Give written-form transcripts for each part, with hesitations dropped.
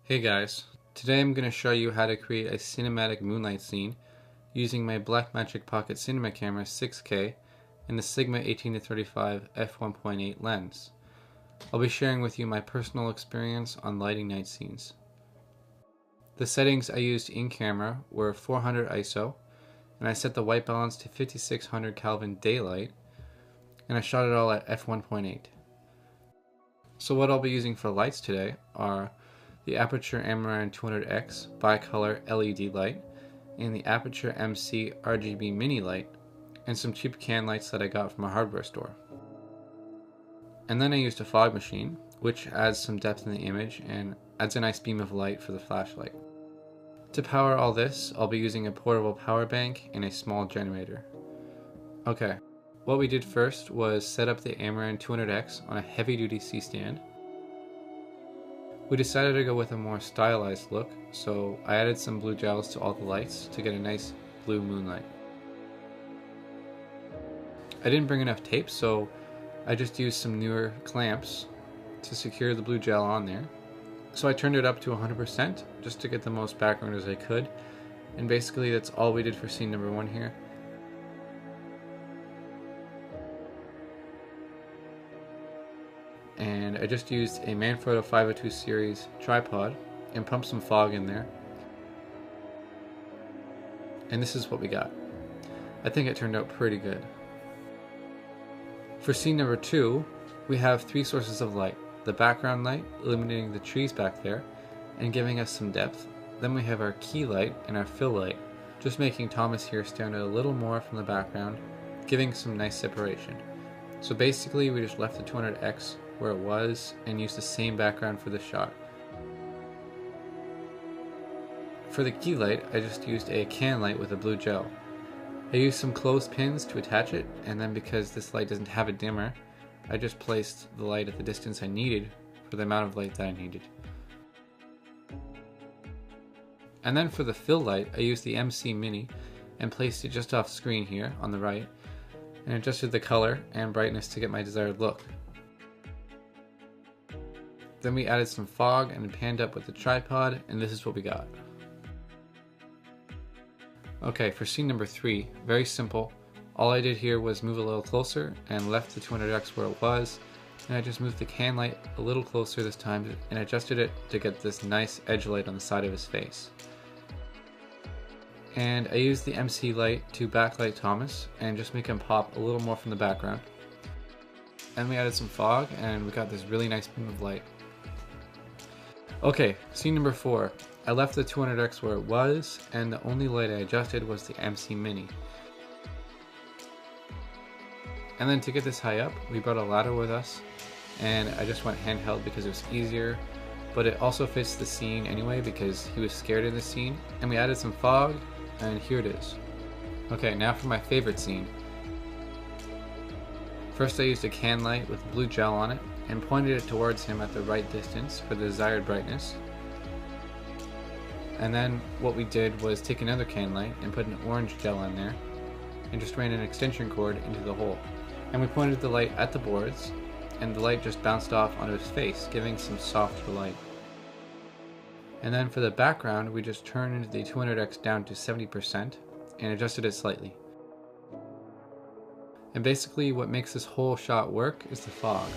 Hey guys, today I'm going to show you how to create a cinematic moonlight scene using my Blackmagic Pocket Cinema Camera 6K and the Sigma 18-35 f1.8 lens. I'll be sharing with you my personal experience on lighting night scenes. The settings I used in camera were 400 ISO, and I set the white balance to 5600 Kelvin daylight, and I shot it all at f1.8. So what I'll be using for lights today are the Aputure Amaran 200X bicolor LED light, and the Aputure MC RGB mini light, and some cheap can lights that I got from a hardware store. And then I used a fog machine, which adds some depth in the image and adds a nice beam of light for the flashlight. To power all this, I'll be using a portable power bank and a small generator. Okay, what we did first was set up the Amaran 200X on a heavy-duty C-stand. We decided to go with a more stylized look, so I added some blue gels to all the lights to get a nice blue moonlight. I didn't bring enough tape, so I just used some newer clamps to secure the blue gel on there. So I turned it up to 100% just to get the most background as I could, and basically that's all we did for scene number 1 here. And I just used a Manfrotto 502 series tripod and pumped some fog in there. And this is what we got. I think it turned out pretty good. For scene number 2, we have 3 sources of light. The background light illuminating the trees back there and giving us some depth. Then we have our key light and our fill light, just making Thomas here stand out a little more from the background, giving some nice separation. So basically we just left the 200X where it was and used the same background for the shot. For the key light, I just used a can light with a blue gel. I used some clothespins to attach it, and then because this light doesn't have a dimmer, I just placed the light at the distance I needed for the amount of light that I needed. And then for the fill light, I used the MC Mini and placed it just off screen here on the right, and adjusted the color and brightness to get my desired look. Then we added some fog and panned up with the tripod, and this is what we got. Okay, for scene number 3, very simple. All I did here was move a little closer and left the 200X where it was, and I just moved the can light a little closer this time and adjusted it to get this nice edge light on the side of his face. And I used the MC light to backlight Thomas and just make him pop a little more from the background. And we added some fog and we got this really nice beam of light. Okay, scene number 4. I left the 200X where it was, and the only light I adjusted was the MC Mini. And then to get this high up, we brought a ladder with us, and I just went handheld because it was easier, but it also fits the scene anyway because he was scared in the scene. And we added some fog, and here it is. Okay, now for my favorite scene. First I used a can light with blue gel on it, and pointed it towards him at the right distance for the desired brightness. And then what we did was take another can light and put an orange gel on there and just ran an extension cord into the hole. And we pointed the light at the boards, and the light just bounced off onto his face, giving some softer light. And then for the background, we just turned the 200X down to 70% and adjusted it slightly. And basically what makes this whole shot work is the fog.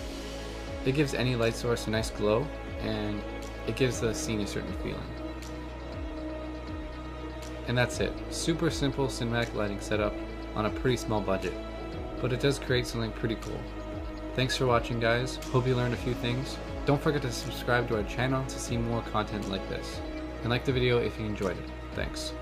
It gives any light source a nice glow, and it gives the scene a certain feeling. And that's it. Super simple cinematic lighting setup on a pretty small budget, but it does create something pretty cool. Thanks for watching, guys. Hope you learned a few things. Don't forget to subscribe to our channel to see more content like this. And like the video if you enjoyed it. Thanks.